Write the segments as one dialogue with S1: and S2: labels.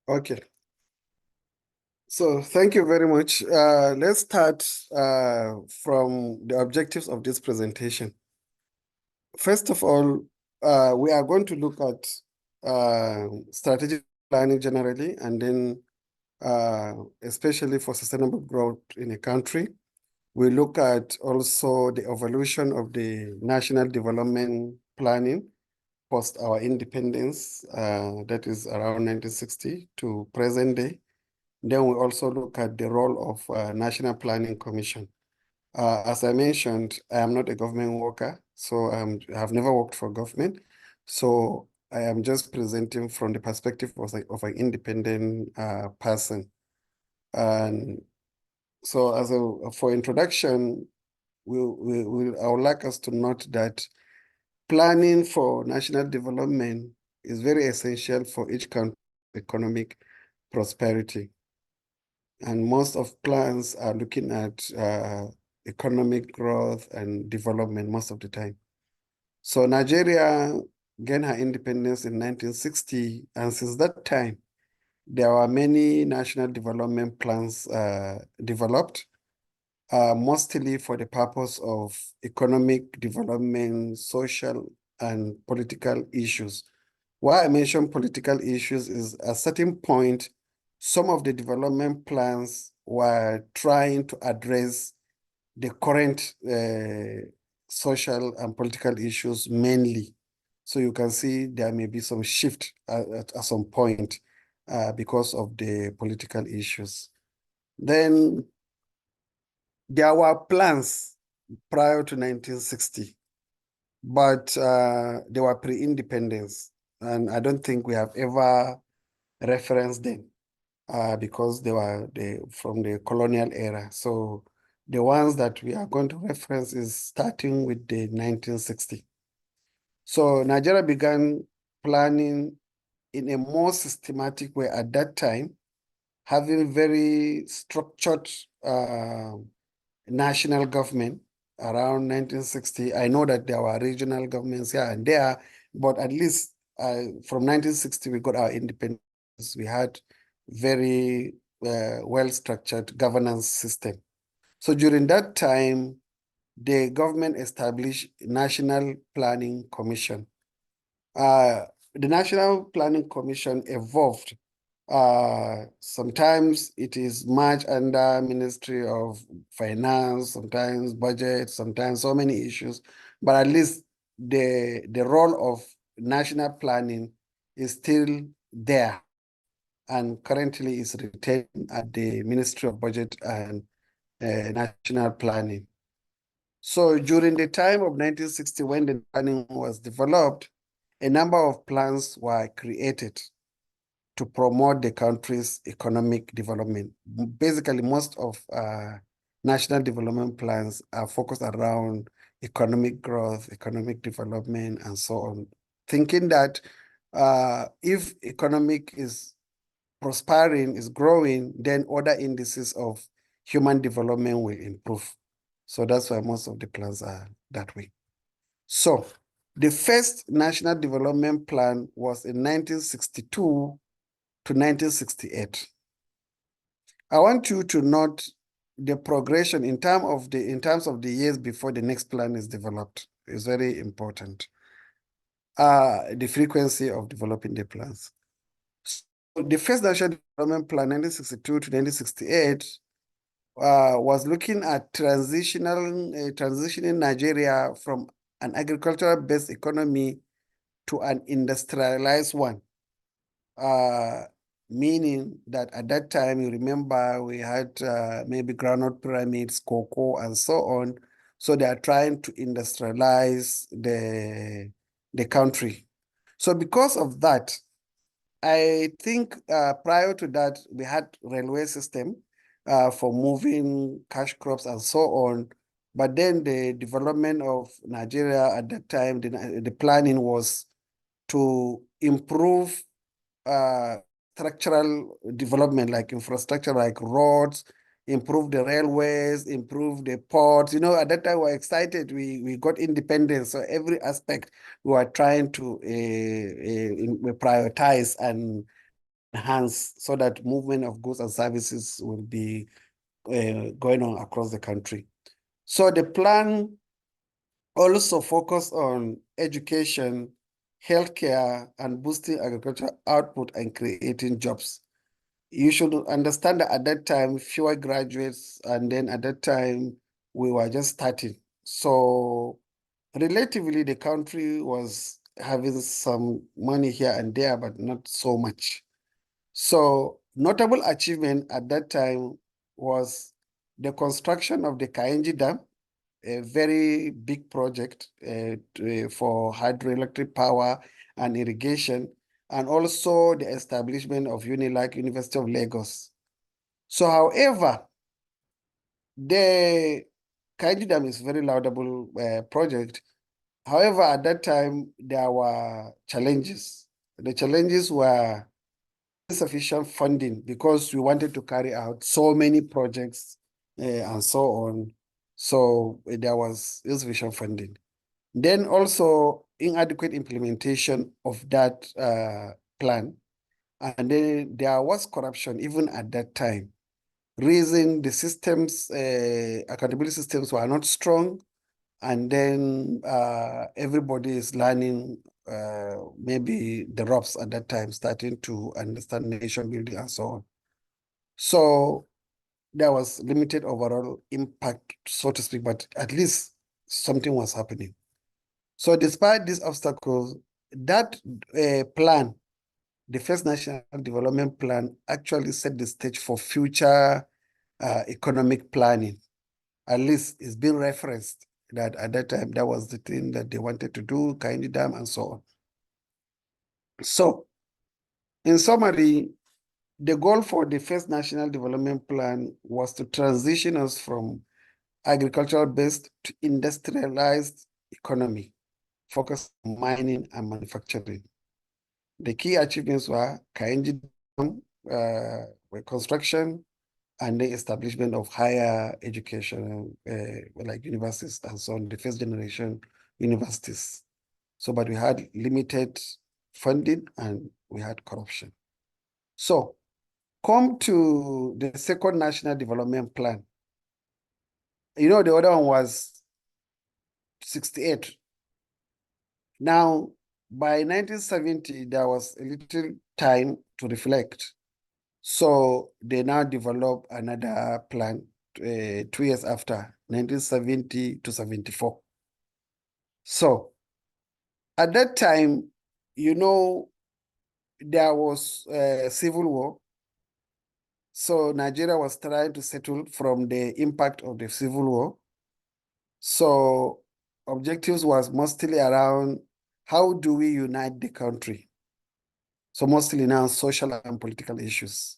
S1: Okay. So thank you very much. Let's start from the objectives of this presentation. First of all, we are going to look at strategic planning generally, and then especially for sustainable growth in a country. We look at also the evolution of the national development planning post our independence, that is around 1960 to present day. Then we also look at the role of National Planning Commission. As I mentioned, I am not a government worker, so I have never worked for government. So I am just presenting from the perspective of an independent person. And so for introduction, I would like us to note that planning for national development is very essential for each country's economic prosperity. And most of plans are looking at economic growth and development most of the time. So Nigeria gained her independence in 1960, and since that time, there were many national development plans developed, mostly for the purpose of economic development, social and political issues. Why I mention political issues is at a certain point, some of the development plans were trying to address the current social and political issues mainly. So you can see there may be some shift at some point because of the political issues. Then there were plans prior to 1960, but they were pre-independence. And I don't think we have ever referenced them because they were from the colonial era. So the ones that we are going to reference is starting with the 1960. So Nigeria began planning in a more systematic way at that time, having very structured national government around 1960. I know that there were regional governments here and there, but at least from 1960, we got our independence. We had very well-structured governance system. So during that time, the government established National Planning Commission. The National Planning Commission evolved. Sometimes it is much under Ministry of Finance, sometimes budget, sometimes so many issues, but at least the role of national planning is still there and currently is retained at the Ministry of Budget and National Planning. So during the time of 1960, when the planning was developed, a number of plans were created to promote the country's economic development. Basically, most of national development plans are focused around economic growth, economic development, and so on, thinking that if economic is prospering, is growing, then other indices of human development will improve. So that's why most of the plans are that way. So the first National Development Plan was in 1962 to 1968. I want you to note the progression in terms of the years before the next plan is developed. Is very important. The frequency of developing the plans. So the first National Development Plan, 1962 to 1968, was looking at transitioning Nigeria from an agricultural-based economy to an industrialized one. Meaning that at that time, you remember we had maybe groundnut pyramids, cocoa, and so on. So they are trying to industrialize the country. So because of that, I think prior to that, we had railway system for moving cash crops and so on. But then the development of Nigeria at that time, the planning was to improve structural development, like infrastructure, like roads, improve the railways, improve the ports. You know, at that time we were excited. We got independence. So every aspect we were trying to prioritize and enhanced so that movement of goods and services will be going on across the country. So the plan also focused on education, healthcare, and boosting agricultural output and creating jobs. You should understand that at that time, fewer graduates, and then at that time, we were just starting. So relatively, the country was having some money here and there, but not so much. So notable achievement at that time was the construction of the Kainji Dam, a very big project for hydroelectric power and irrigation, and also the establishment of UNILAG, University of Lagos. So, however, the Kainji Dam is a very laudable project. However, at that time, there were challenges. The challenges were insufficient funding because we wanted to carry out so many projects and so on. So there was insufficient funding. Then also inadequate implementation of that plan. And then there was corruption even at that time. Reason the systems, accountability systems were not strong. And then everybody is learning maybe the ropes at that time, starting to understand nation building and so on. So there was limited overall impact, so to speak, but at least something was happening. So despite these obstacles, that plan, the first National Development Plan, actually set the stage for future economic planning. At least it's been referenced that at that time, that was the thing that they wanted to do, Kainji Dam and so on. So in summary, the goal for the first National Development Plan was to transition us from agricultural-based to industrialized economy, focused on mining and manufacturing. The key achievements were Kainji Dam construction and the establishment of higher education, like universities and so on, the first generation universities. So, but we had limited funding and we had corruption. So, come to the second National Development Plan. You know, the other one was 68. Now, by 1970, there was a little time to reflect. So they now develop another plan 2 years after, 1970 to 74. So at that time, you know, there was a civil war. So Nigeria was trying to settle from the impact of the civil war. So objectives was mostly around how do we unite the country? So mostly now social and political issues.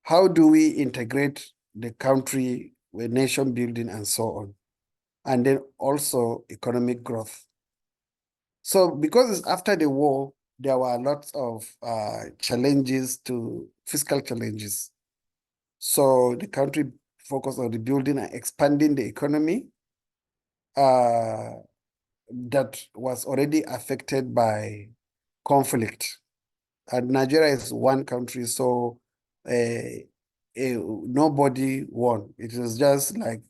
S1: How do we integrate the country with nation building and so on? And then also economic growth. So because it's after the war, there were lots of challenges to fiscal challenges. So the country focused on rebuilding and expanding the economy that was already affected by conflict. And Nigeria is one country, so nobody won. It was just like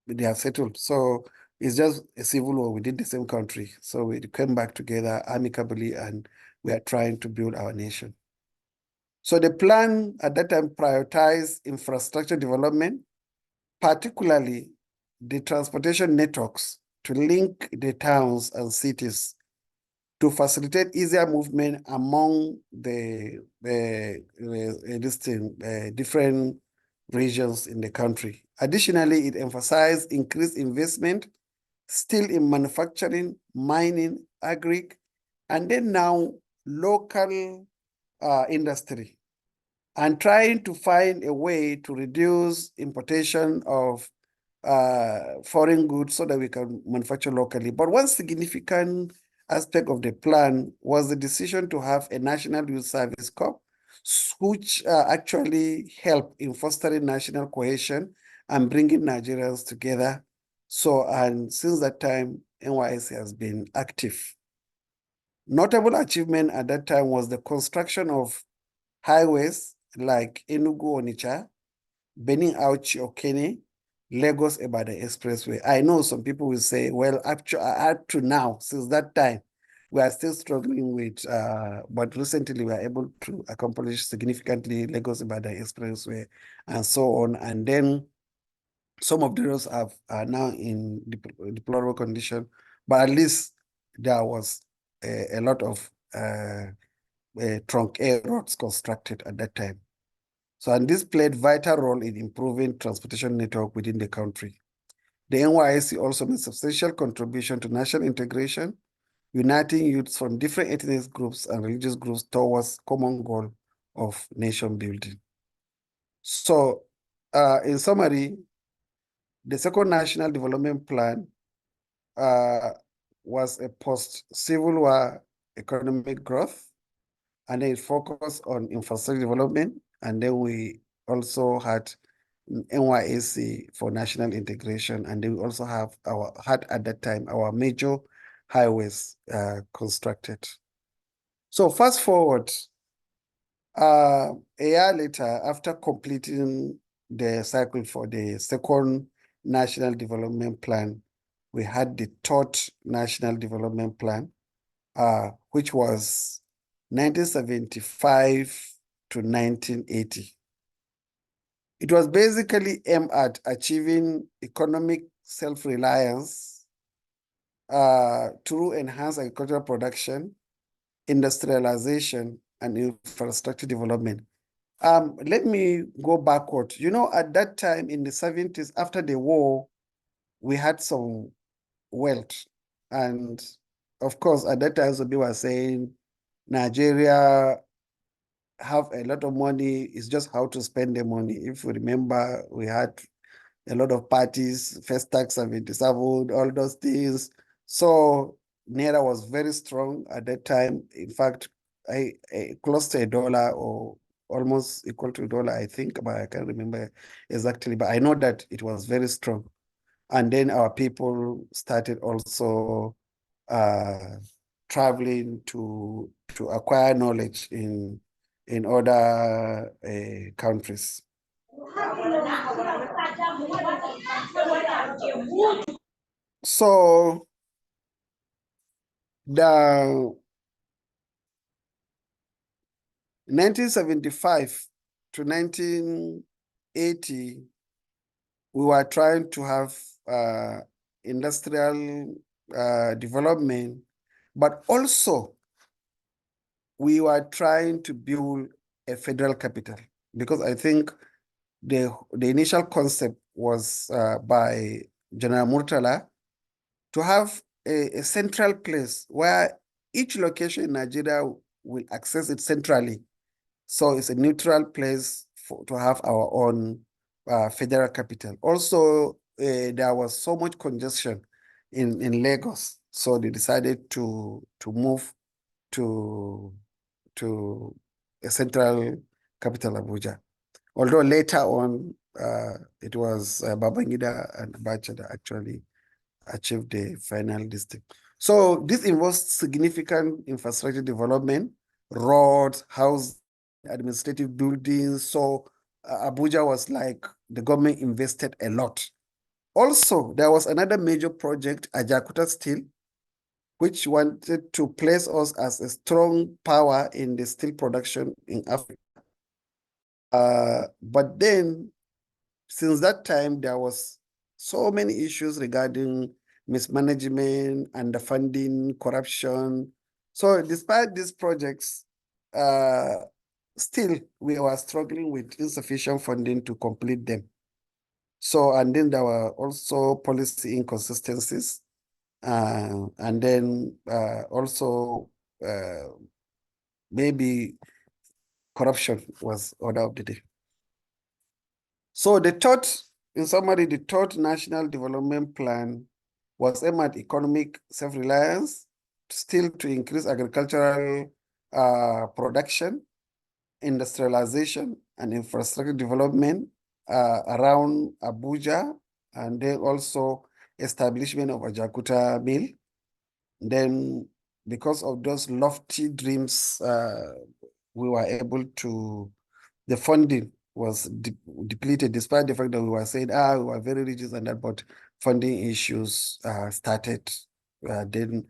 S1: they have settled. So it's just a civil war within the same country. So we came back together amicably and we are trying to build our nation. So the plan at that time prioritized infrastructure development, particularly the transportation networks to link the towns and cities to facilitate easier movement among the different regions in the country. Additionally, it emphasized increased investment still in manufacturing, mining, agri, and then now local industry, and trying to find a way to reduce importation of foreign goods so that we can manufacture locally. But one significant aspect of the plan was the decision to have a National Youth Service Corps, which actually helped in fostering national cohesion and bringing Nigerians together. So, and since that time, NYSC has been active. Notable achievement at that time was the construction of highways like Enugu-Onitsha, Benin-Auchi Okene, Lagos-Ibadan Expressway. I know some people will say, well, actually, up to now, since that time, we are still struggling with, but recently we are able to accomplish significantly Lagos-Ibadan Expressway and so on. And then some of the roads are now in deplorable condition, but at least there was a lot of trunk A roads constructed at that time. So, and this played vital role in improving transportation network within the country. The NYSC also made substantial contribution to national integration, uniting youths from different ethnic groups and religious groups towards common goal of nation building. So, in summary, the second National Development Plan uh, was a post-Civil War economic growth, and then it focused on infrastructure development, and then we also had NYSC for national integration, and then we also had at that time our major highways constructed. So fast forward, a year later, after completing the cycle for the second National Development Plan, we had the third National Development Plan, which was 1975 to 1980. It was basically aimed at achieving economic self-reliance through enhanced agricultural production, industrialization, and infrastructure development. Let me go backward. You know, at that time in the 70s, after the war, we had some wealth. And of course, at that time, some people were saying Nigeria have a lot of money. It's just how to spend the money. If you remember, we had a lot of parties, first tax 77, all those things. So Naira was very strong at that time. In fact, close to $1 or almost equal to $1, I think, but I can't remember exactly. But I know that it was very strong. And then our people started also traveling to acquire knowledge in other countries. So the 1975 to 1980, we were trying to have industrial development, but also we were trying to build a federal capital, because I think the initial concept was by General Murtala to have a central place where each location in Nigeria will access it centrally. So it's a neutral place to have our own federal capital. Also, there was so much congestion in Lagos, so they decided to move to a central capital, Abuja. Although later on, it was Babangida and Abacha that actually achieved the final district. So this involves significant infrastructure development, roads, housing, administrative buildings. So Abuja was like the government invested a lot. Also, there was another major project, Ajakuta Steel, which wanted to place us as a strong power in the steel production in Africa. But then, since that time, there was so many issues regarding mismanagement, underfunding, corruption. So despite these projects, still we were struggling with insufficient funding to complete them. So, and then there were also policy inconsistencies. And then also maybe corruption was order of the day. So in summary, the third National Development Plan was aimed at economic self-reliance, still to increase agricultural production, industrialization, and infrastructure development around Abuja, and then also establishment of Ajakuta Mill. Then because of those lofty dreams, we were able to, the funding was depleted, despite the fact that we were saying, we were very rich and that, but funding issues started. Then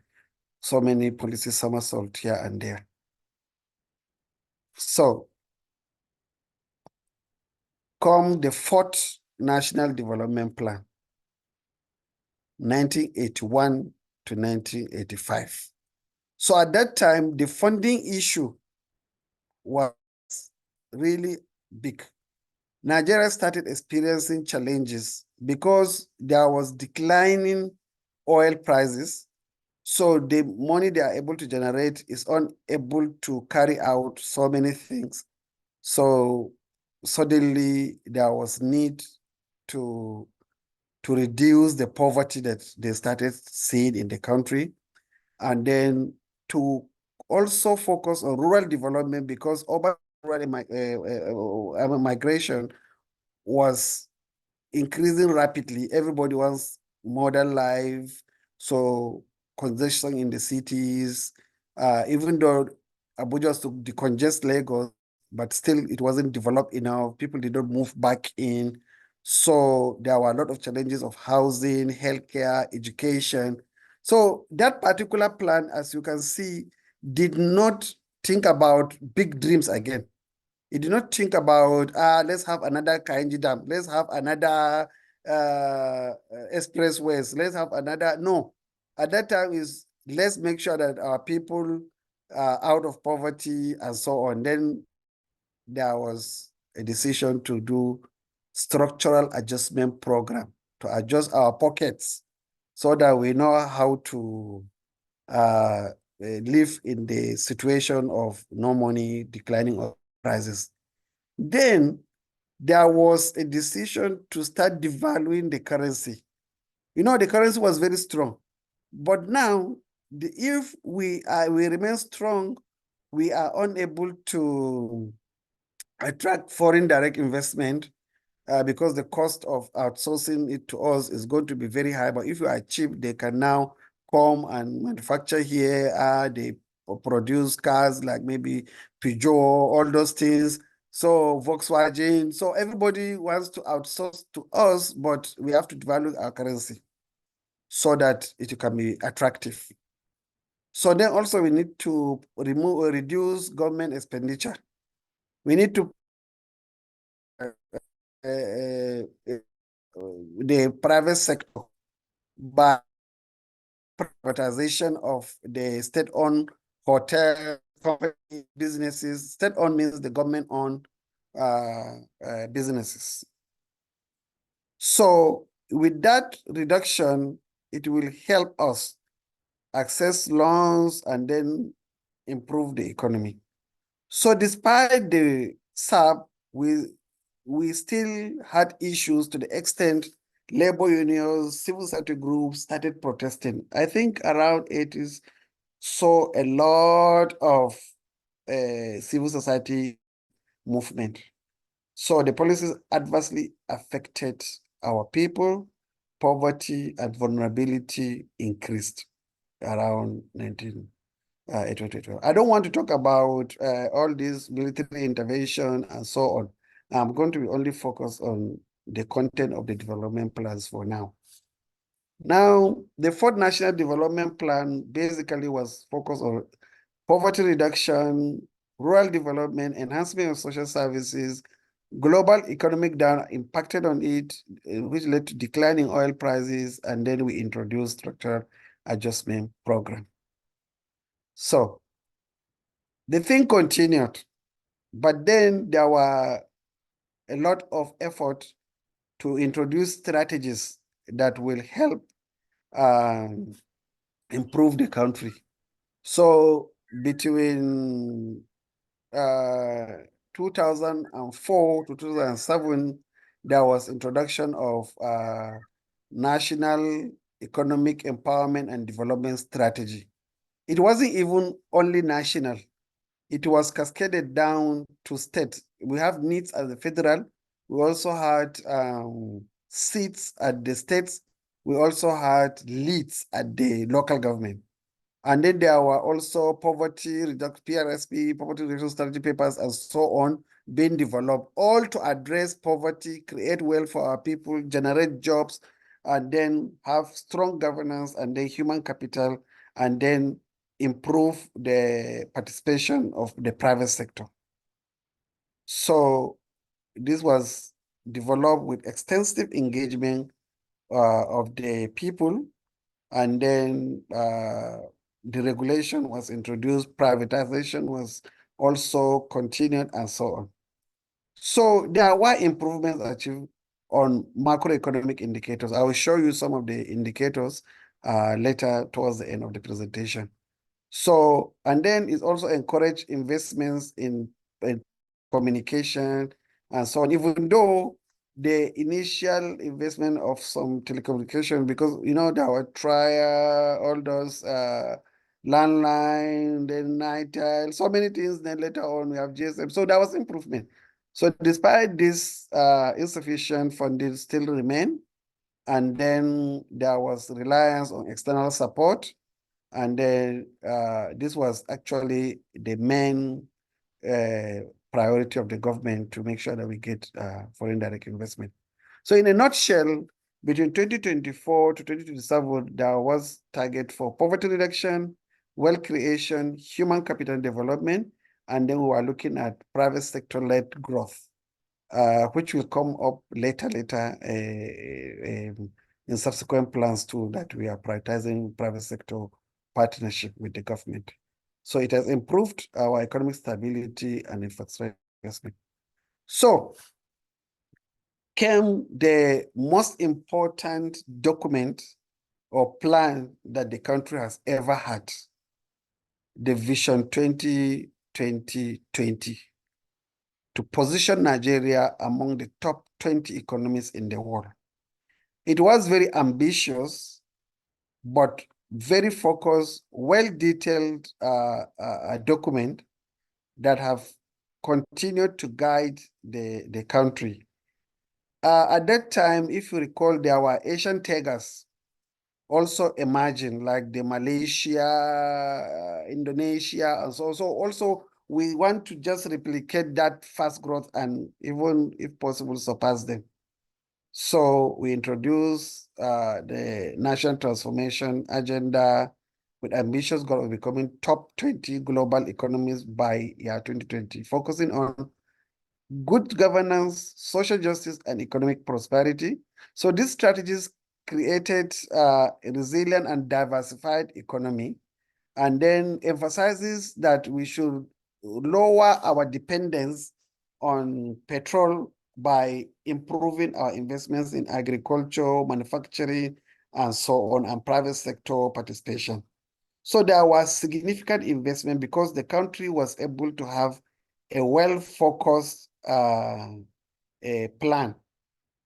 S1: so many policy somersault here and there. So, come the fourth National Development Plan, 1981 to 1985. So at that time, the funding issue was really big. Nigeria started experiencing challenges because there was declining oil prices. So the money they are able to generate is unable to carry out so many things. So suddenly there was need to reduce the poverty that they started seeing in the country, and then to also focus on rural development, because urban rural migration was increasing rapidly. Everybody wants modern life, so congestion in the cities, even though Abuja was to decongest Lagos, but still it wasn't developed enough. People did not move back in. So there were a lot of challenges of housing, healthcare, education. So that particular plan, as you can see, did not think about big dreams again. It did not think about, let's have another Kainji Dam, let's have another expressways, let's have another. No, at that time is let's make sure that our people are out of poverty and so on. Then there was a decision to do structural adjustment program to adjust our pockets so that we know how to live in the situation of no money, declining oil prices. Then there was a decision to start devaluing the currency. You know, the currency was very strong, but now if we remain strong, we are unable to attract foreign direct investment because the cost of outsourcing it to us is going to be very high. But if you are cheap, they can now come and manufacture here. They produce cars like maybe Peugeot, all those things. So Volkswagen. So everybody wants to outsource to us, but we have to devalue our currency so that it can be attractive. So then also we need to reduce government expenditure. We need to the private sector by privatization of the state-owned hotel company businesses. State-owned means the government-owned businesses. So with that reduction, it will help us access loans and then improve the economy. So despite the SAP, we still had issues to the extent labor unions, civil society groups started protesting. I think around 80s saw a lot of civil society movement. So the policies adversely affected our people, poverty and vulnerability increased around 1980. I don't want to talk about all this military intervention and so on. I'm going to be only focused on the content of the development plans for now. Now, the fourth National Development Plan basically was focused on poverty reduction, rural development, enhancement of social services, global economic down impacted on it, which led to declining oil prices, and then we introduced structural adjustment program. So the thing continued, but then there were a lot of effort to introduce strategies that will help improve the country. So between 2004 to 2007, there was introduction of National Economic Empowerment and Development Strategy. It wasn't even only national. It was cascaded down to state. We have needs at the federal. We also had seats at the states. We also had leads at the local government. And then there were also poverty reduction, PRSP, poverty reduction strategy papers, and so on being developed, all to address poverty, create wealth for our people, generate jobs, and then have strong governance and then human capital, and then improve the participation of the private sector. So this was developed with extensive engagement of the people, and then the regulation was introduced, privatization was also continued, and so on. So there were improvements achieved on macroeconomic indicators. I will show you some of the indicators later towards the end of the presentation. So, and then it also encouraged investments in communication and so on, even though the initial investment of some telecommunication, because, you know, there were trial, all those landline, then nitel, so many things, then later on we have GSM. So there was improvement. So despite this insufficient funding still remain, and then there was reliance on external support, and then this was actually the main priority of the government to make sure that we get foreign direct investment. So in a nutshell, between 2024 to 2027, there was target for poverty reduction, wealth creation, human capital development, and then we were looking at private sector-led growth, which will come up later in subsequent plans too, that we are prioritizing private sector partnership with the government. So it has improved our economic stability and infrastructure investment. So came the most important document or plan that the country has ever had, the Vision 2020, to position Nigeria among the top 20 economies in the world. It was very ambitious, but very focused, well-detailed document that have continued to guide the country. At that time, if you recall, there were Asian tigers also emerging, like the Malaysia, Indonesia, and so. So also, we want to just replicate that fast growth and even, if possible, surpass them. So we introduced the National Transformation Agenda with ambitious goal of becoming top 20 global economies by year 2020, focusing on good governance, social justice, and economic prosperity. So these strategies created a resilient and diversified economy, and then emphasizes that we should lower our dependence on petrol by improving our investments in agriculture, manufacturing, and so on, and private sector participation. So there was significant investment because the country was able to have a well-focused plan.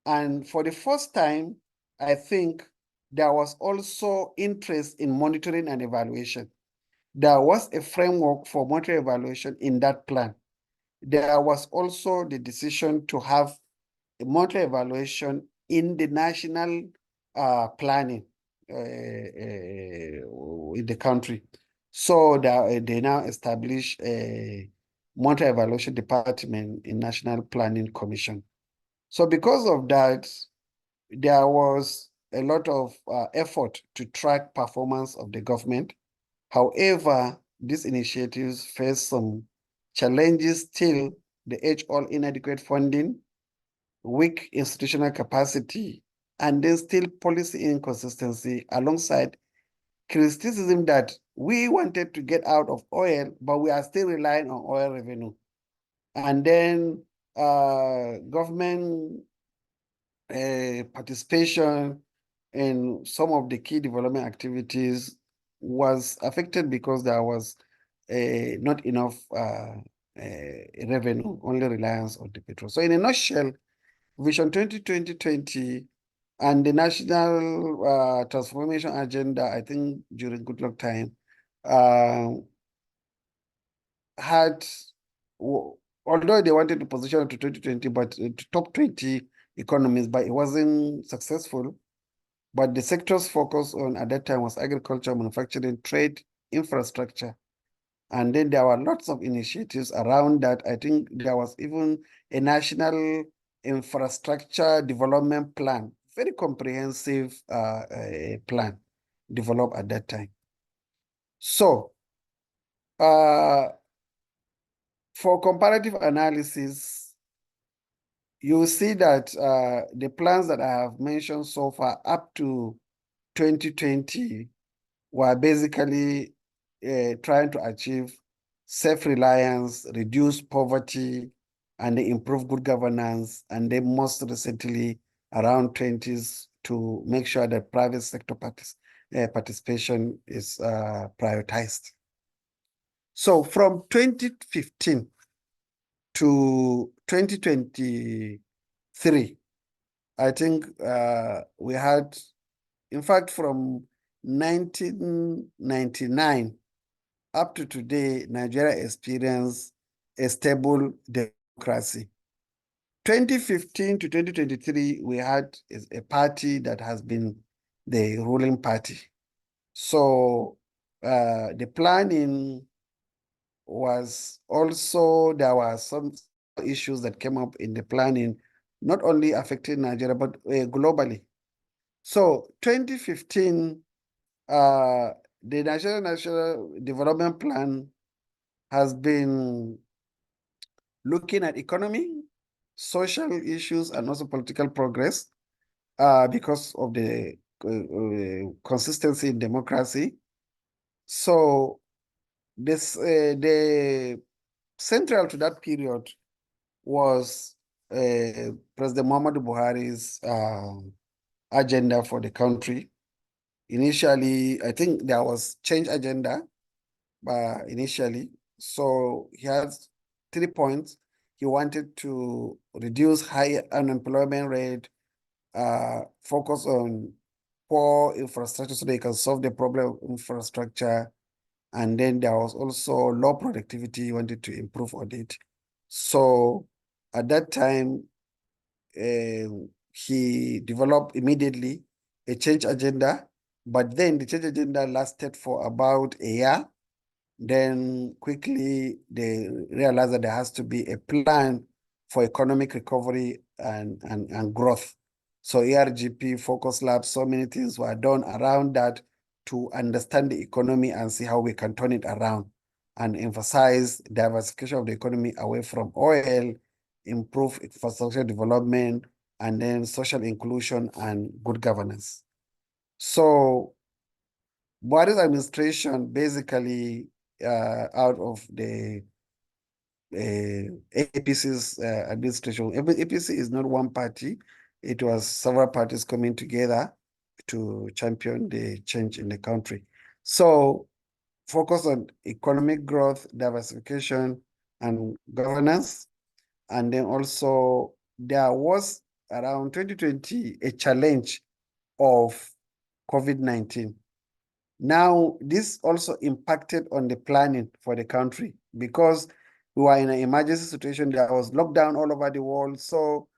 S1: And for the first time, I think there was also interest in monitoring and evaluation. There was a framework for monetary evaluation in that plan. There was also the decision to have a monetary evaluation in the national planning in the country. So they now establish a monetary evaluation department in National Planning Commission. So because of that, there was a lot of effort to track performance of the government. However, these initiatives face some challenges still, the age-old inadequate funding, weak institutional capacity, and then still policy inconsistency, alongside criticism that we wanted to get out of oil, but we are still relying on oil revenue. And then government participation in some of the key development activities was affected because there was not enough revenue, only reliance on the petrol. So in a nutshell, Vision 2020 and the National Transformation Agenda, I think during Goodluck time, had, although they wanted to position to 2020, but to top 20 economies, but it wasn't successful. But the sector's focus on at that time was agriculture, manufacturing, trade, infrastructure. And then there were lots of initiatives around that. I think there was even a national infrastructure development plan, very comprehensive plan developed at that time. So, for comparative analysis, you see that the plans that I have mentioned so far up to 2020 were basically trying to achieve self-reliance, reduce poverty, and improve good governance, and then most recently around 20s to make sure that private sector participation is prioritized. So from 2015 to 2023, I think we had, in fact, from 1999 up to today, Nigeria experienced a stable democracy. 2015 to 2023, we had a party that has been the ruling party. So the planning was also, there were some issues that came up in the planning, not only affecting Nigeria, but globally. So 2015, the National Development Plan has been looking at economy, social issues, and also political progress because of the consistency in democracy. So the central to that period was President Muhammadu Buhari's agenda for the country. Initially, I think there was change agenda initially. So he has 3 points. He wanted to reduce high unemployment rate, focus on poor infrastructure so they can solve the problem of infrastructure. And then there was also low productivity. He wanted to improve on it. So at that time, he developed immediately a change agenda, but then the change agenda lasted for about a year. Then quickly they realized that there has to be a plan for economic recovery and growth. So ERGP, Focus Labs, so many things were done around that to understand the economy and see how we can turn it around and emphasize diversification of the economy away from oil, improve infrastructure development, and then social inclusion and good governance. So Buhari's administration basically out of the APC's administration. APC is not one party. It was several parties coming together to champion the change in the country. So focus on economic growth, diversification, and governance. And then also there was around 2020 a challenge of COVID-19. Now, this also impacted on the planning for the country because we were in an emergency situation. There was lockdown all over the world. So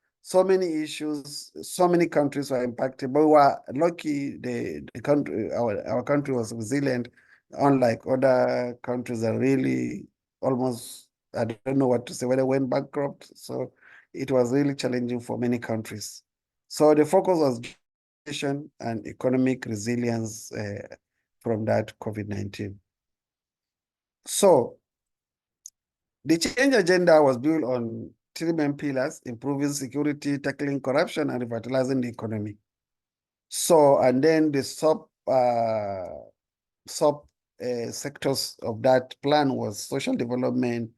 S1: many issues, so many countries were impacted, but we were lucky the country, our country was resilient, unlike other countries that really almost, I don't know what to say, whether went bankrupt. So it was really challenging for many countries. So the focus was and economic resilience from that COVID-19. So the change agenda was built on 3 main pillars: improving security, tackling corruption, and revitalizing the economy. So, and then the sub sectors of that plan was social development,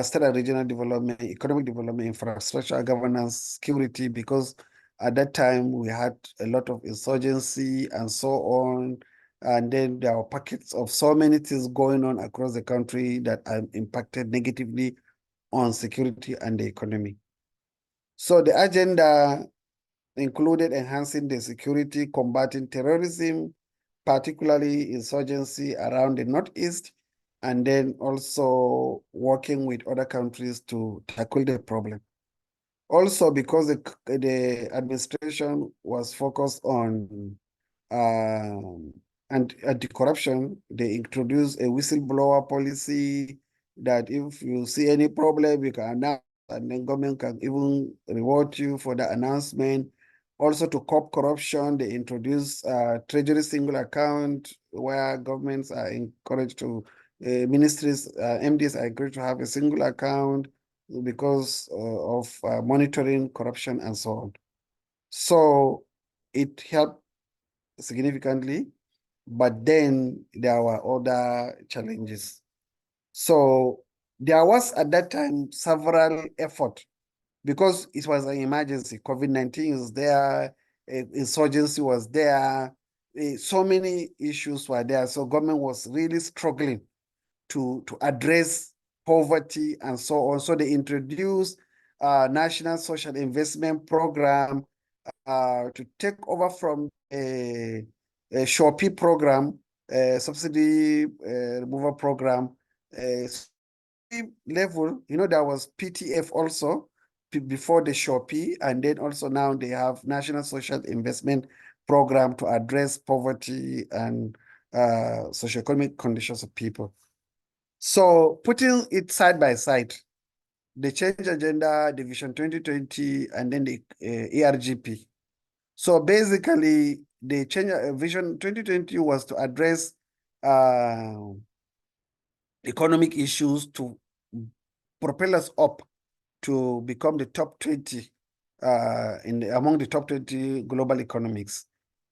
S1: state and regional development, economic development, infrastructure, governance, security, because at that time we had a lot of insurgency and so on. And then there are pockets of so many things going on across the country that impacted negatively on security and the economy. So the agenda included enhancing the security, combating terrorism, particularly insurgency around the Northeast, and then also working with other countries to tackle the problem. Also, because the administration was focused on and anti-corruption. They introduced a whistleblower policy that if you see any problem, you can announce, and then government can even reward you for the announcement. Also, to curb corruption, they introduced treasury single account where governments are encouraged to, ministries, MDs are encouraged to have a single account because of monitoring corruption and so on. So it helped significantly, but then there were other challenges. So there was at that time several efforts because it was an emergency. COVID-19 is there, insurgency was there, so many issues were there. So government was really struggling to address poverty and so on. So they introduced a National Social Investment Program to take over from a Shopee program, subsidy removal program. Level, there was PTF also before the Shopee, and then also now they have National Social Investment Program to address poverty and socioeconomic conditions of people. So putting it side by side, the Change Agenda, the Vision 2020, and then the ERGP. So basically, the Change Vision 2020 was to address economic issues to propel us up to become the top 20 among the top 20 global economics.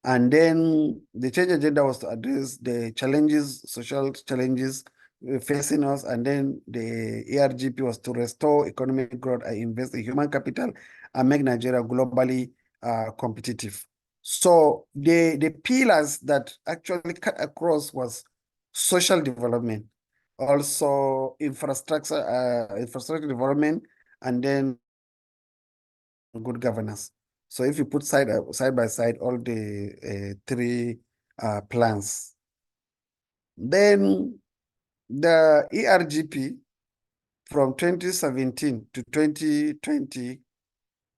S1: And then the change agenda was to address the challenges, social challenges facing us. And then the ERGP was to restore economic growth and invest in human capital and make Nigeria globally competitive. So the pillars that actually cut across was social development, also infrastructure development, and then good governance. So if you put side by side all the three plans, then the ERGP from 2017 to 2020,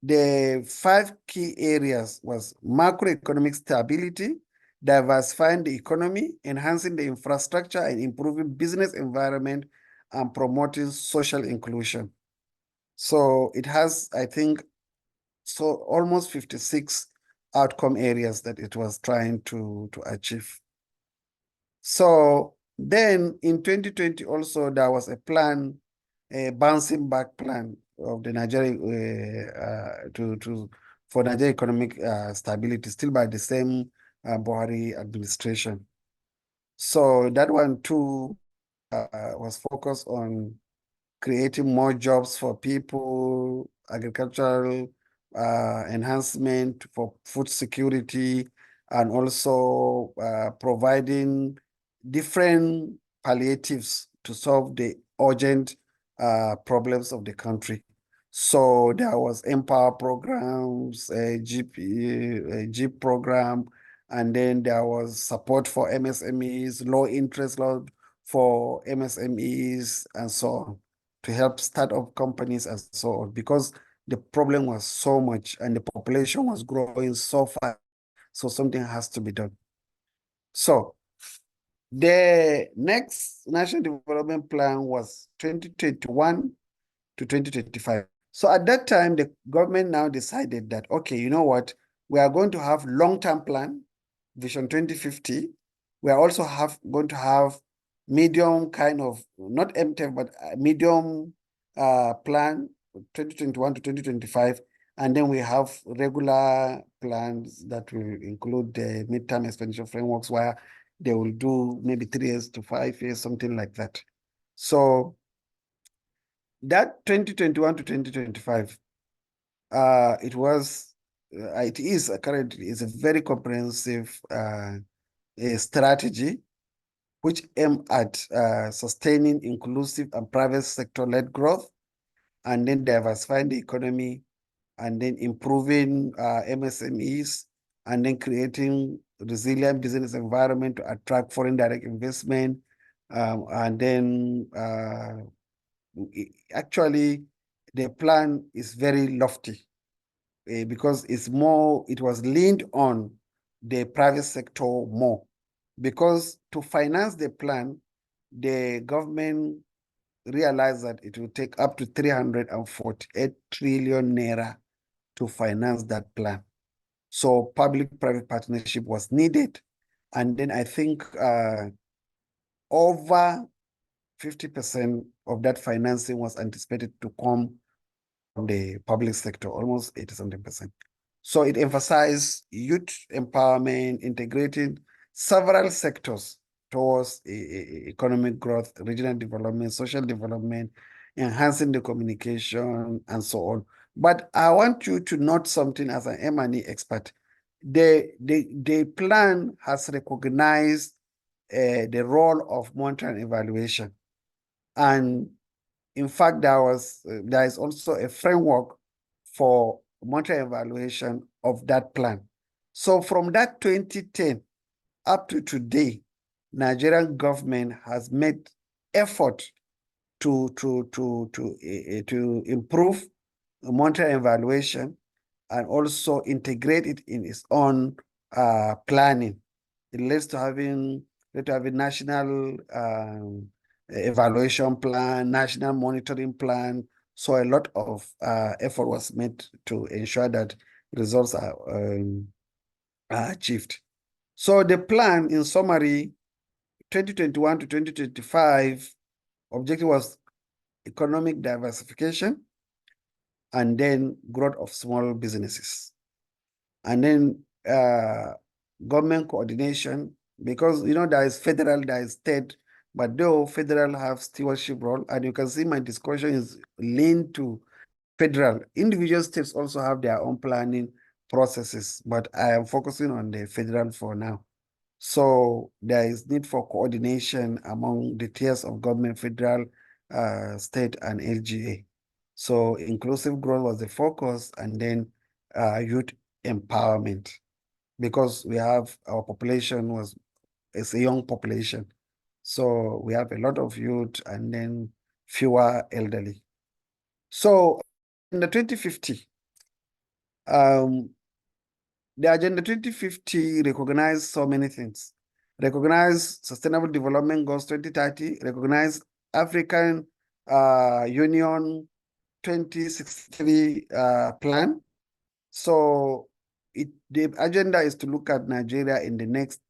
S1: the 5 key areas was macroeconomic stability, diversifying the economy, enhancing the infrastructure, and improving business environment, and promoting social inclusion. So it has, I think, so almost 56 outcome areas that it was trying to achieve. So then in 2020 also there was a plan, a bouncing back plan of the Nigerian for Nigerian economic stability, still by the same Buhari administration. So that one too was focused on creating more jobs for people, agricultural enhancement for food security, and also providing different palliatives to solve the urgent problems of the country. So there was Empower programs, a GP program, and then there was support for MSMEs, low interest loan for MSMEs, and so on, to help start up companies and so on, because the problem was so much and the population was growing so fast. So something has to be done. So the next National Development Plan was 2021 to 2025. So at that time, the government now decided that, okay, you know what? We are going to have long-term plan, Vision 2050. We are also going to have medium kind of, not MTEF, but medium plan, 2021 to 2025. And then we have regular plans that will include the midterm expenditure frameworks where they will do maybe 3 years to 5 years, something like that. So that 2021 to 2025, it is currently is a very comprehensive strategy which aim at sustaining inclusive and private sector-led growth, and then diversifying the economy, and then improving MSMEs, and then creating resilient business environment to attract foreign direct investment, and then actually the plan is very lofty because it was leaned on the private sector more. because to finance the plan, the government realized that it will take up to 348 trillion naira to finance that plan. So public-private partnership was needed. And then I think over 50% of that financing was anticipated to come from the public sector, almost 80-something%. So it emphasized youth empowerment, integrating several sectors towards economic growth, regional development, social development, enhancing the communication, and so on. But I want you to note something as an M&E expert. The plan has recognized the role of monitoring and evaluation. And in fact, there is also a framework for monitoring evaluation of that plan. So from that 2010 up to today, Nigerian government has made effort to improve monitoring evaluation and also integrate it in its own planning. It leads to having national evaluation plan, national monitoring plan. So a lot of effort was made to ensure that results are achieved. So the plan, in summary, 2021 to 2025, objective was economic diversification and then growth of small businesses. And then government coordination, because there is federal, there is state, but though federal have stewardship role, and you can see my discussion is linked to federal. Individual states also have their own planning processes, but I am focusing on the federal for now. So there is need for coordination among the tiers of government, federal, state, and LGA. So inclusive growth was the focus, and then youth empowerment, because we have our population is a young population. So we have a lot of youth and then fewer elderly. So in the 2050, the Agenda 2050 recognized so many things. Recognize Sustainable Development Goals 2030, recognize African Union 2063 plan. So the agenda is to look at Nigeria in the next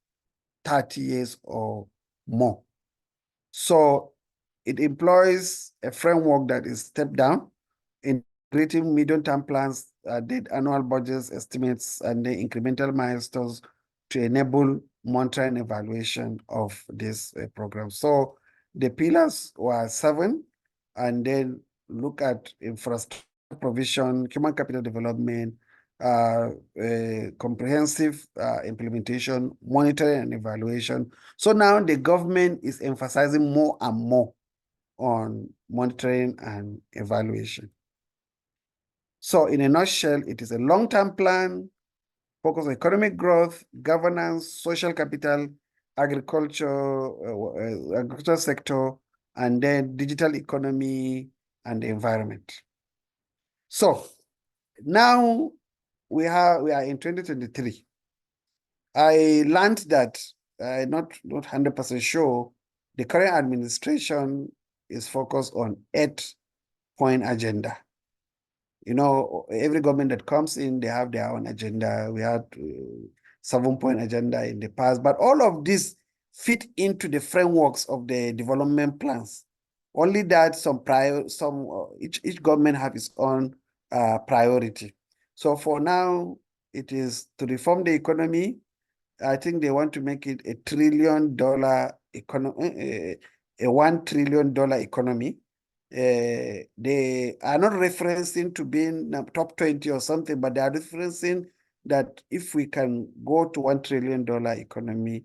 S1: 30 years or more. So it employs a framework that is step down, integrating medium-term plans, annual budgets, estimates, and the incremental milestones to enable monitoring and evaluation of this program. So the pillars were 7, and then look at infrastructure provision, human capital development, comprehensive implementation, monitoring and evaluation. So now the government is emphasizing more and more on monitoring and evaluation. So in a nutshell, it is a long-term plan, focus on economic growth, governance, social capital, agriculture sector, and then digital economy and the environment. So now we are in 2023. I learned that not 100% sure, the current administration is focused on 8-point agenda. Every government that comes in, they have their own agenda. We had 7-point agenda in the past, but all of this fit into the frameworks of the development plans. Only that each government have its own priority. So for now, it is to reform the economy. I think they want to make it a $1 trillion economy, a $1 trillion economy. They are not referencing to being top 20 or something, but they are referencing that if we can go to $1 trillion economy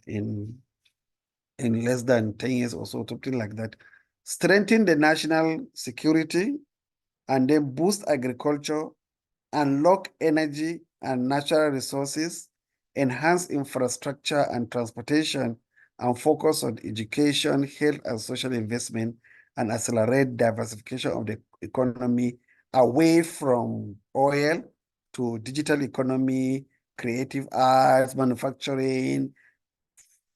S1: in less than 10 years or so, something like that, strengthen the national security, and then boost agriculture, unlock energy and natural resources, enhance infrastructure and transportation, and focus on education, health, and social investment, and accelerate diversification of the economy away from oil to digital economy, creative arts, manufacturing,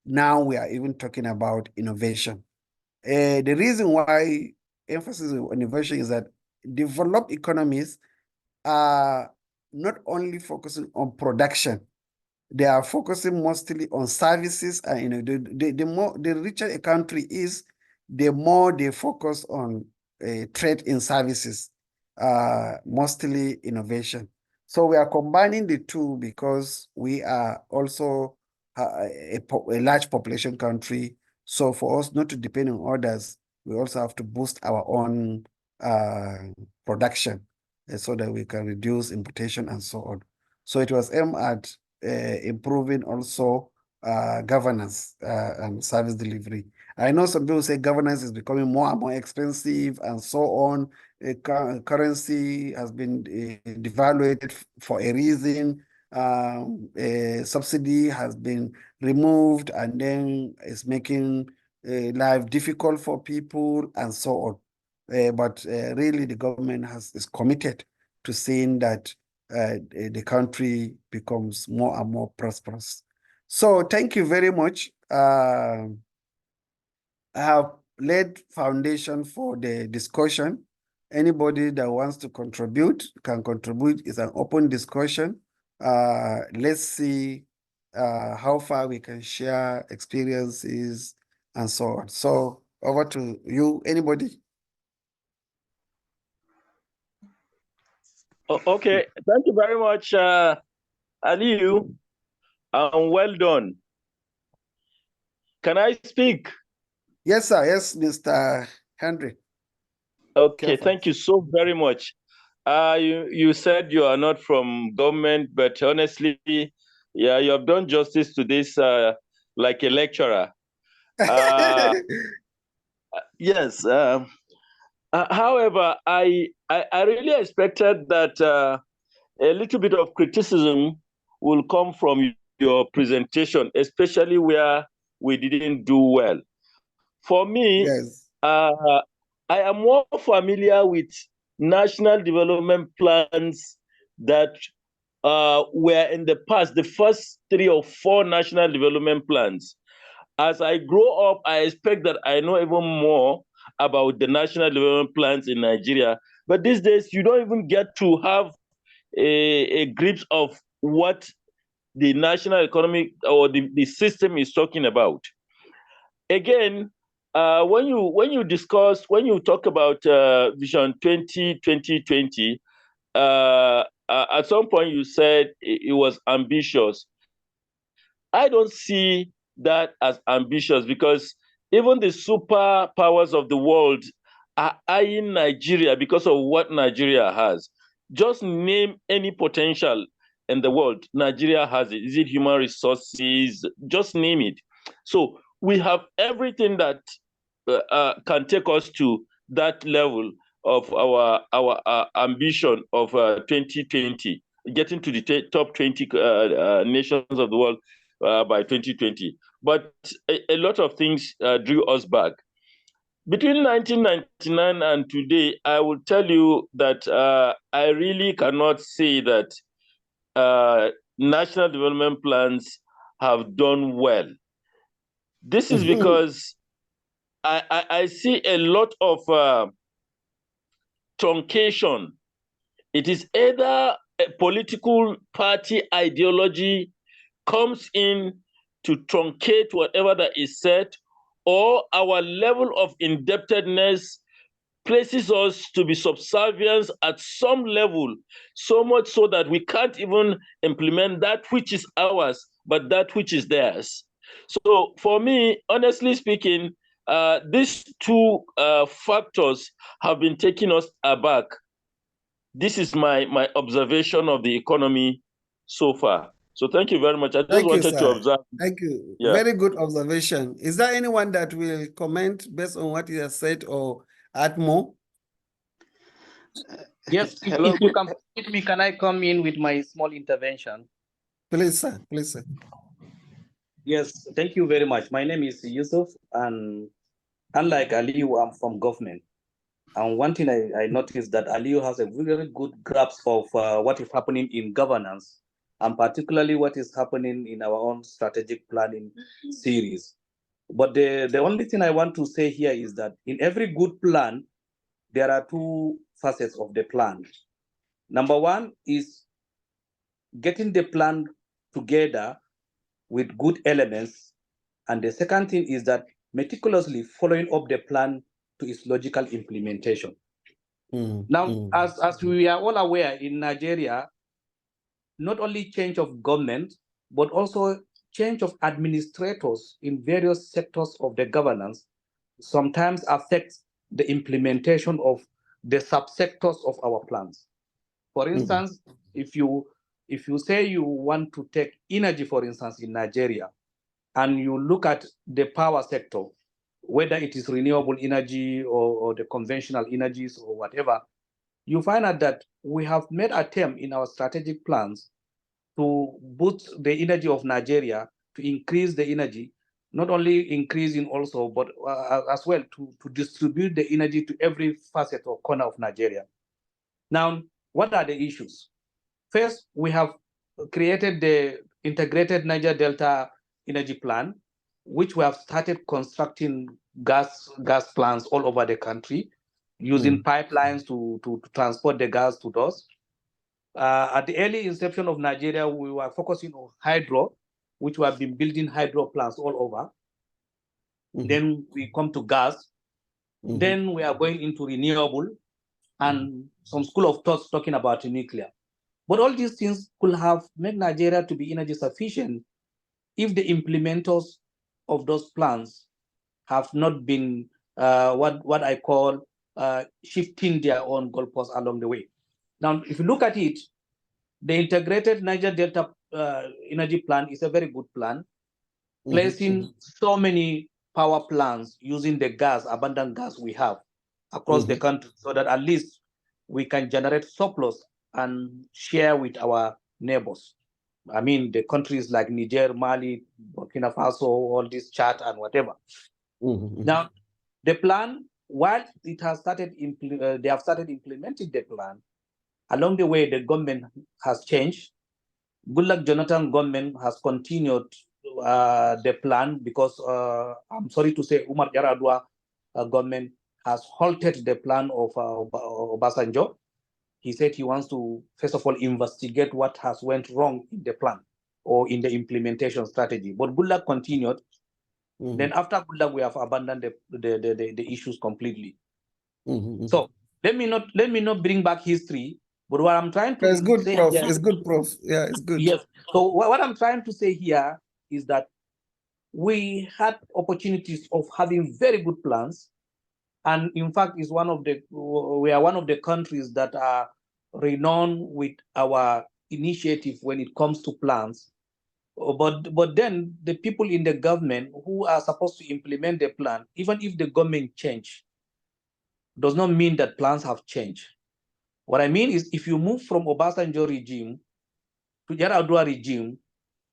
S1: now we are even talking about innovation. The reason why emphasis on innovation is that developed economies are not only focusing on production, they are focusing mostly on services, and the more the richer a country is, the more they focus on trade in services, mostly innovation. So we are combining the two because we are also a large population country. So for us not to depend on others, we also have to boost our own uh, production so that we can reduce importation and so on. So it was aimed at improving also governance and service delivery. I know some people say governance is becoming more and more expensive and so on. Currency has been devaluated for a reason. Subsidy has been removed and then it's making life difficult for people and so on. But really the government is committed to seeing that the country becomes more and more prosperous. So thank you very much. I have laid foundation for the discussion. Anybody that wants to contribute can contribute. It's an open discussion. Let's see how far we can share experiences and so on. So over to you, anybody?
S2: Okay, thank you very much, Aliyu, and well done. Can I speak?
S1: Yes, sir. Yes, Mr. Henry.
S2: Okay,
S1: Careful.
S2: thank you so very much. You said you are not from government, but honestly, yeah, you have done justice to this like a lecturer. Yes. However, I really expected that a little bit of criticism will come from your presentation, especially where we didn't do well. For me,
S1: Yes.
S2: I am more familiar with national development plans that were in the past, the first 3 or 4 national development plans. As I grow up, I expect that I know even more about the national development plans in Nigeria. But these days, you don't even get to have a grip of what the national economic or the system is talking about. Again, when you talk about Vision 2020, at some point you said it was ambitious. I don't see that as ambitious because even the superpowers of the world are eyeing Nigeria because of what Nigeria has. Just name any potential in the world. Nigeria has it. Is it human resources? Just name it. So we have everything that can take us to that level of our ambition of 2020, getting to the top 20 nations of the world by 2020. But a lot of things drew us back. Between 1999 and today, I will tell you that I really cannot say that national development plans have done well. This is because I see a lot of truncation. It is either a political party ideology comes in to truncate whatever that is said, or our level of indebtedness places us to be subservient at some level, so much so that we can't even implement that which is ours, but that which is theirs. So for me, honestly speaking, these two factors have been taking us aback. This is my observation of the economy so far. So thank you very much. I just
S1: Thank you,
S2: wanted to
S1: sir.
S2: observe.
S1: Thank you.
S2: Yeah.
S1: Very good observation. Is there anyone that will comment based on what he has said or add more?
S3: Yes,
S4: Hello.
S3: if you can permit me, can I come in with my small intervention?
S1: Please, sir. Please, sir.
S3: Yes, thank you very much. My name is Yusuf, and unlike Aliyu, I'm from government. And one thing I noticed that Aliyu has a very good grasp of what is happening in governance. and particularly what is happening in our own strategic planning series. But the only thing I want to say here is that in every good plan, there are two facets of the plan. Number one is getting the plan together with good elements. And the second thing is that meticulously following up the plan to its logical implementation. Now, as we are all aware, in Nigeria, not only change of government, but also change of administrators in various sectors of the governance sometimes affects the implementation of the subsectors of our plans. For instance, if you say you want to take energy, for instance, in Nigeria, and you look at the power sector, whether it is renewable energy or the conventional energies or whatever, you find out that we have made attempt in our strategic plans to boost the energy of Nigeria, to increase the energy, not only increasing also, but as well to distribute the energy to every facet or corner of Nigeria. Now, what are the issues? First, we have created the integrated Niger Delta energy plan, which we have started constructing gas plants all over the country, using pipelines to transport the gas to those. At the early inception of Nigeria, we were focusing on hydro, which we have been building hydro plants all over. Then we come to gas. Then we are going into renewable and some school of thoughts talking about nuclear. But all these things could have made Nigeria to be energy sufficient if the implementers of those plans have not been what I call shifting their own goalposts along the way. Now, if you look at it, the integrated Niger Delta energy plan is a very good plan, placing so many power plants using the gas, abundant gas we have across the country, so that at least we can generate surplus and share with our neighbors. I mean, the countries like Niger, Mali, Burkina Faso, all this Chad and whatever. Now, the plan, while it has started, they have started implementing the plan. Along the way, the government has changed. Goodluck Jonathan government has continued the plan because I'm sorry to say, Umar Yar'Adua government has halted the plan of Obasanjo. He said he wants to, first of all, investigate what has went wrong in the plan or in the implementation strategy. But Goodluck continued. Then after Goodluck, we have abandoned the issues completely. So let me not bring back history, but what I'm trying to
S1: it's good,
S3: say
S1: Prof.
S3: Here,
S1: it's good, Prof. Yeah, it's good.
S3: Yes. So what I'm trying to say here is that we had opportunities of having very good plans, and in fact, we are one of the countries that are renowned with our initiative when it comes to plans. But then the people in the government who are supposed to implement the plan, even if the government change, does not mean that plans have changed. What I mean is, if you move from Obasanjo regime to Yar'Adua regime,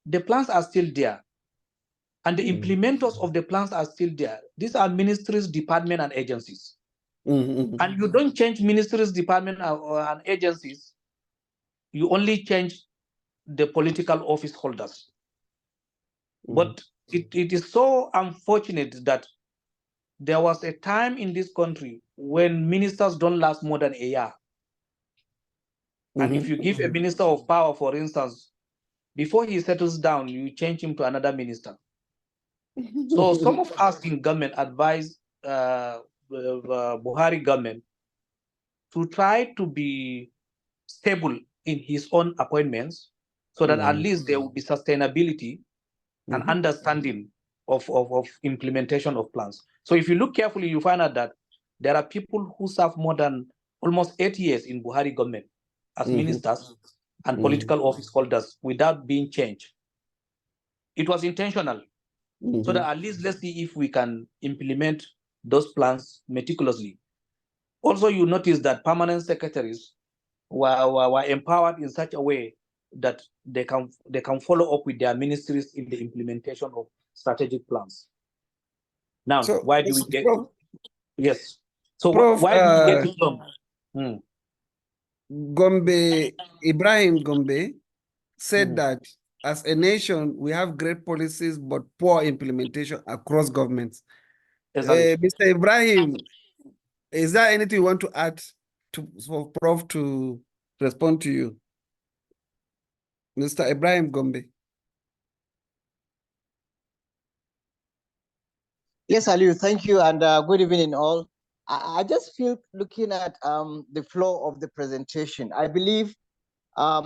S3: the plans are still there. And the implementers of the plans are still there. These are ministries, departments, and agencies. And you don't change ministries, departments, and agencies. You only change the political office holders. But it is so unfortunate that there was a time in this country when ministers don't last more than a year. And if you give a minister of power, for instance, before he settles down, you change him to another minister. So some of us in government advise Buhari government to try to be stable in his own appointments, so that at least there will be sustainability and understanding of implementation of plans. So if you look carefully, you find out that there are people who serve more than almost 8 years in Buhari government as ministers and political office holders without being changed. It was intentional. So that at least let's see if we can implement those plans meticulously. Also, you notice that permanent secretaries were empowered in such a way that they can follow up with their ministries in the implementation of strategic plans. Now,
S1: So,
S3: why do we get?
S1: Prof,
S3: Yes. So
S1: Prof,
S3: why do we get it wrong?
S1: Gombe, Ibrahim Gombe said that as a nation, we have great policies, but poor implementation across governments.
S3: Exactly.
S1: Mr. Ibrahim, is there anything you want to add for Prof to respond to you? Mr. Ibrahim Gombe.
S4: Yes, Aliu, thank you, and good evening all. I just feel looking at the flow of the presentation, I believe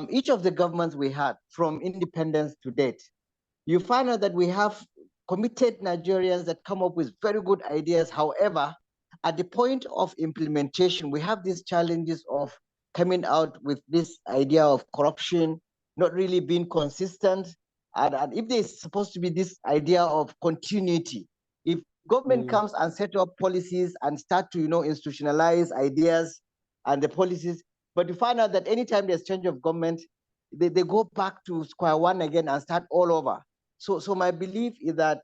S4: each of the governments we had from independence to date, you find out that we have committed Nigerians that come up with very good ideas. However, at the point of implementation, we have these challenges of coming out with this idea of corruption, not really being consistent. And if there's supposed to be this idea of continuity, if government comes and set up policies and start to, institutionalize ideas and the policies, but you find out that anytime there's change of government, they go back to square one again and start all over. So my belief is that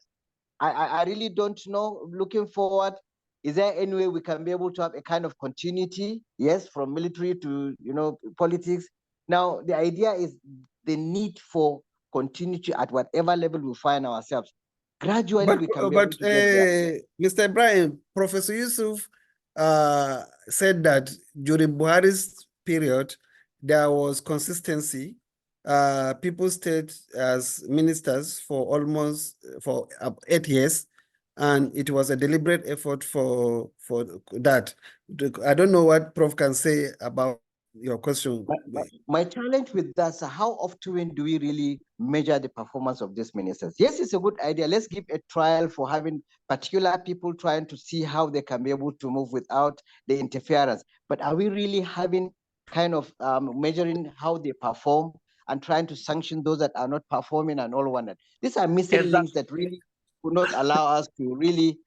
S4: I really don't know. Looking forward, is there any way we can be able to have a kind of continuity? Yes, from military to politics. Now the idea is the need for continuity at whatever level we find ourselves. Gradually, we can be able to get there.
S1: Mr. Ibrahim, Professor Yusuf said that during Buhari's period, there was consistency. People stayed as ministers for almost 8 years, and it was a deliberate effort for that. I don't know what Prof can say about your question.
S4: My challenge with that is how often do we really measure the performance of these ministers? Yes, it's a good idea. Let's give a trial for having particular people trying to see how they can be able to move without the interference. But are we really having kind of measuring how they perform and trying to sanction those that are not performing and all one? These are missing links that really would not allow us to really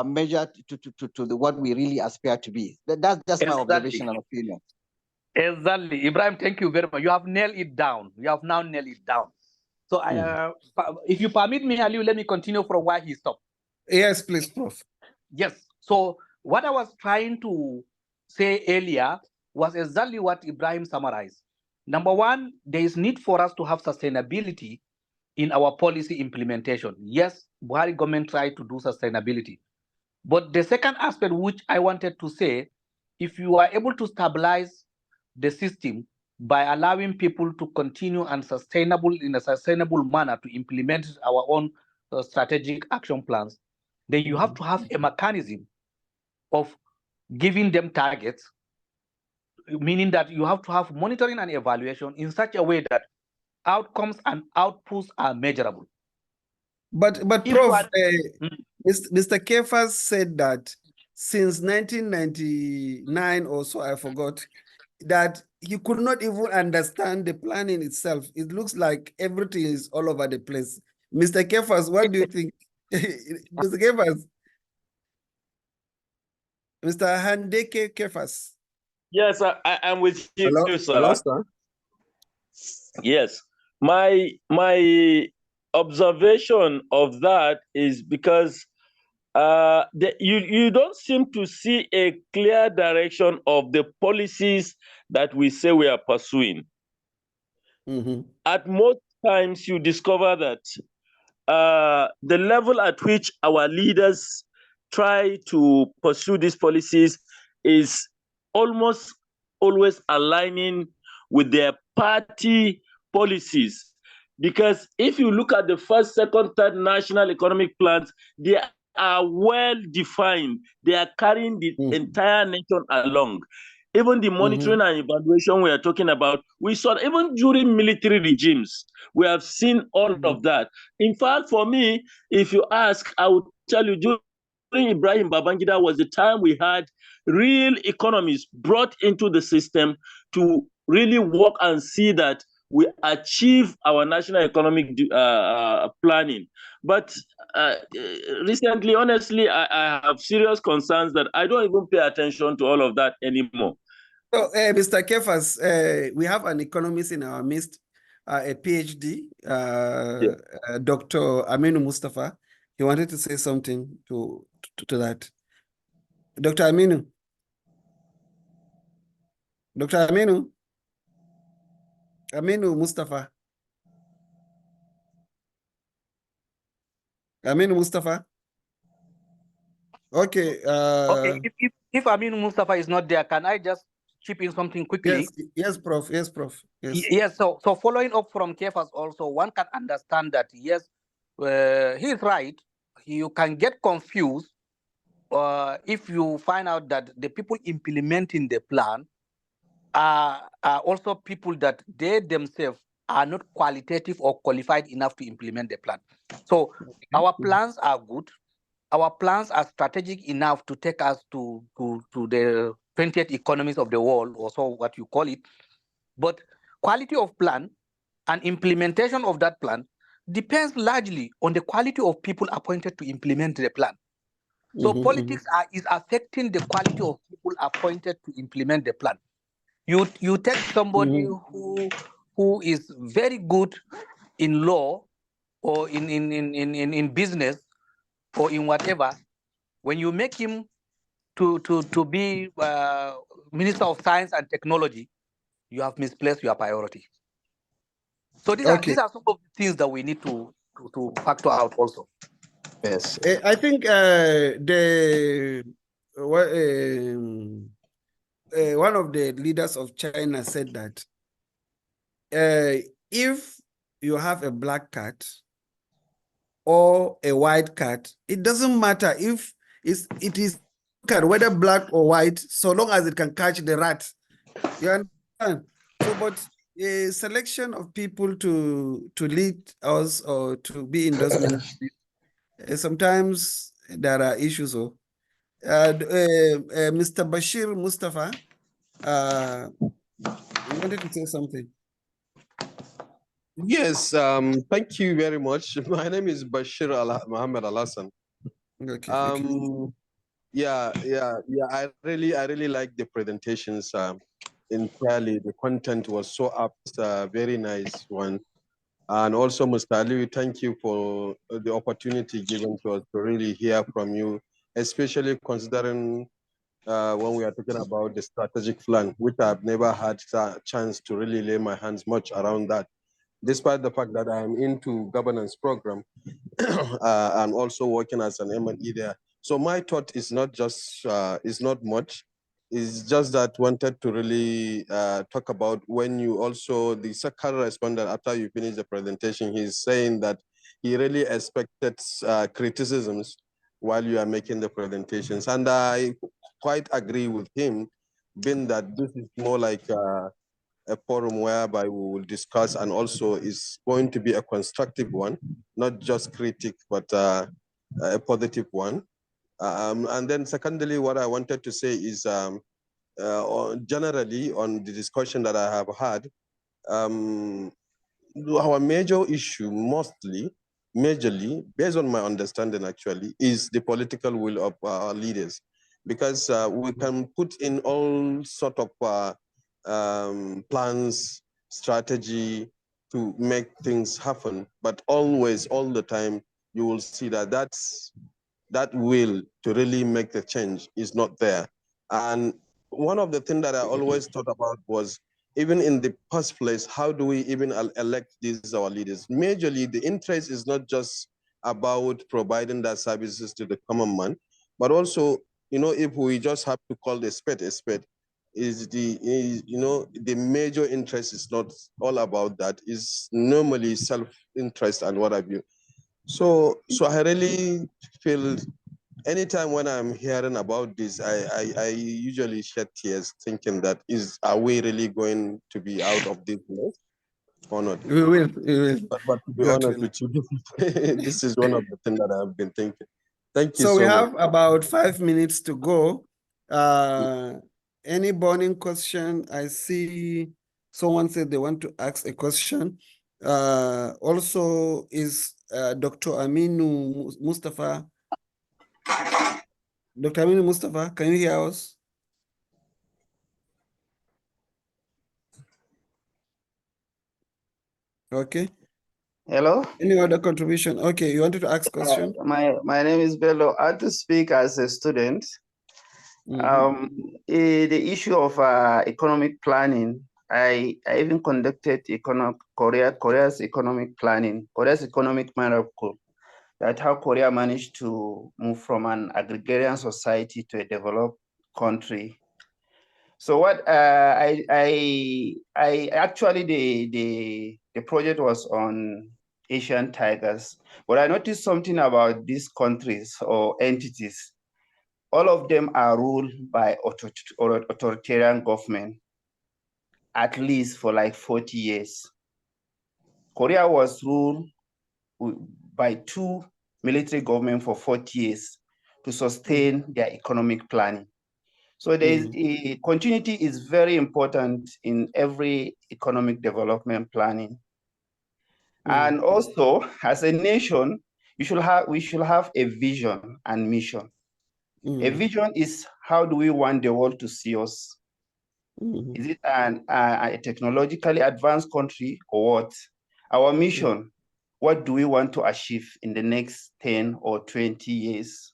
S4: measure to what we really aspire to be. That's my observation and opinion.
S3: Exactly. Ibrahim, thank you very much. You have nailed it down. You have now nailed it down. So if you permit me, Aliu, let me continue from where he stopped.
S1: Yes, please, Prof.
S3: Yes. So what I was trying to say earlier was exactly what Ibrahim summarized. Number one, there is need for us to have sustainability in our policy implementation. Yes, Buhari government tried to do sustainability. But the second aspect which I wanted to say, if you are able to stabilize the system by allowing people to continue and in a sustainable manner to implement our own strategic action plans, then you have to have a mechanism of giving them targets, meaning that you have to have monitoring and evaluation in such a way that outcomes and outputs are measurable.
S1: But Prof, Mr. Kefas said that since 1999 or so, I forgot, that he could not even understand the planning itself. It looks like everything is all over the place. Mr. Kefas, what do you think? Mr. Kefas? Mr. Handeke Kefas.
S2: Yes, I'm with you,
S5: hello,
S2: sir.
S5: hello, sir.
S2: Yes. My observation of that is because you don't seem to see a clear direction of the policies that we say we are pursuing. At most times, you discover that the level at which our leaders try to pursue these policies is almost always aligning with their party policies. Because if you look at the first, second, third national economic plans, they are well defined. They are carrying the entire nation along. Even the monitoring and evaluation we are talking about, we saw even during military regimes, we have seen all of that. In fact, for me, if you ask, I would tell you, during Ibrahim Babangida was the time we had real economists brought into the system to really work and see that we achieve our national economic planning. But recently, honestly, I have serious concerns that I don't even pay attention to all of that anymore.
S1: So, Mr. Kefas, we have an economist in our midst, a PhD, Dr. Aminu Mustafa. He wanted to say something to that. Dr. Aminu. Dr. Aminu. Aminu Mustafa. Amin Mustafa. Okay.
S3: Okay, if Amin Mustafa is not there, can I just chip in something quickly?
S1: Yes, Prof. Yes, Prof. Yes.
S3: Yes. So following up from Kefas also, one can understand that yes, he is right. You can get confused if you find out that the people implementing the plan are also people that they themselves are not qualitative or qualified enough to implement the plan. So our plans are good. Our plans are strategic enough to take us to the 20th economies of the world, or so what you call it. But quality of plan and implementation of that plan depends largely on the quality of people appointed to implement the plan. So politics is affecting the quality of people appointed to implement the plan. You take somebody who is very good in law or in business or in whatever. When you make him to be Minister of Science and Technology, you have misplaced your priority. So these are some of the things that we need to factor out also.
S5: Yes.
S1: I think one of the leaders of China said that if you have a black cat or a white cat, it doesn't matter if it is cat, whether black or white, so long as it can catch the rat. You understand? So, but a selection of people to lead us or to be in those ministries, sometimes there are issues. Mr. Bashir Mustafa, you wanted to say something?
S5: Yes, thank you very much. My name is Bashir Mohammed Al-Hassan.
S1: Okay,
S5: yeah. I really like the presentations. Entirely, the content was so apt, very nice one. And also, Mr. Ali, thank you for the opportunity given to us to really hear from you, especially considering when we are talking about the strategic plan, which I've never had a chance to really lay my hands much around that, despite the fact that I'm into governance program and also working as an M&E there. So my thought is not just, is not much. It's just that wanted to really talk about when you also, the second respondent, after you finish the presentation, he's saying that he really expected criticisms while you are making the presentations. And I quite agree with him, being that this is more like a forum whereby we will discuss, and also is going to be a constructive one, not just critic, but a positive one. And then secondly, what I wanted to say is generally on the discussion that I have had, our major issue majorly, based on my understanding actually, is the political will of our leaders. Because we can put in all sort of plans, strategy to make things happen, but always, all the time, you will see that that will to really make the change is not there. And one of the things that I always thought about was, even in the first place, how do we even elect these our leaders? Majorly, the interest is not just about providing that services to the common man, but also, if we just have to call the spade a spade, the major interest is not all about that. It's normally self-interest and what have you. So I really feel anytime when I'm hearing about this, I usually shed tears thinking that are we really going to be out of this mess or not?
S1: we will.
S5: But to be honest with you, this is one of the things that I've been thinking. Thank you
S1: so
S5: so
S1: we
S5: much.
S1: have about 5 minutes to go. Any burning question? I see someone said they want to ask a question. Also, is Dr. Aminu Mustafa? Dr. Aminu Mustafa, can you hear us? Okay.
S6: Hello.
S1: Any other contribution? Okay, you wanted to ask a question?
S6: My name is Bello. I had to speak as a student. The issue of economic planning, I even conducted Korea's economic planning, Korea's economic miracle. that how Korea managed to move from an agrarian society to a developed country. So what I actually the project was on Asian tigers, but I noticed something about these countries or entities. All of them are ruled by authoritarian government, at least for like 40 years. Korea was ruled by two military government for 40 years to sustain their economic planning. So there is continuity is very important in every economic development planning. And also, as a nation, we should have a vision and mission. A vision is, how do we want the world to see us? Is it a technologically advanced country or what? Our mission, what do we want to achieve in the next 10 or 20 years?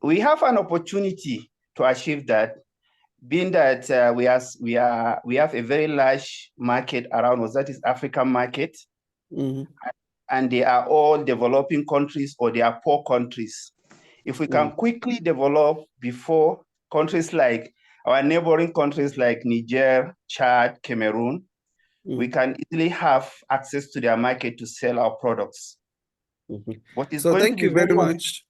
S6: We have an opportunity to achieve that, being that we have a very large market around us, that is African market, and they are all developing countries or they are poor countries. If we can quickly develop before countries like our neighboring countries like Niger, Chad, Cameroon, we can easily have access to their market to sell our products. But it's
S1: So
S6: going
S1: thank
S6: to be
S1: you very
S6: very
S1: much.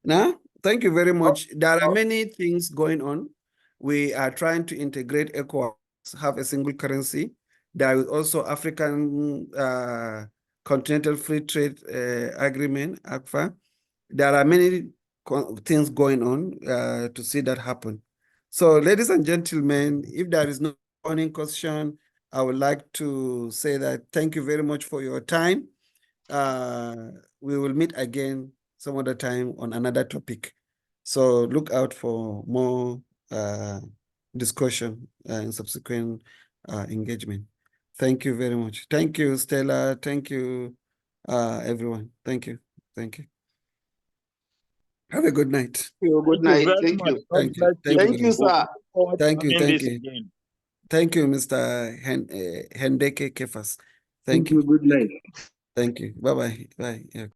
S1: Now, thank you very much. There are many things going on. We are trying to integrate ECOWAS, have a single currency. There is also African Continental Free Trade Agreement, ACFA. There are many things going on to see that happen. So, ladies and gentlemen, if there is no burning question, I would like to say that thank you very much for your time. We will meet again some other time on another topic. So look out for more discussion and subsequent engagement. Thank you very much. Thank you, Stella. Thank you, everyone. Thank you. Thank you. Have a good night.
S6: Good night.
S2: Very
S6: Thank
S2: much.
S6: you.
S1: Thank you.
S6: Thank you, sir.
S1: Thank you. Thank you.
S2: Again.
S1: Thank you, Mr. Hendeke Kefas. Thank you.
S7: Good night.
S1: Thank you. Bye-bye. Bye. Yeah.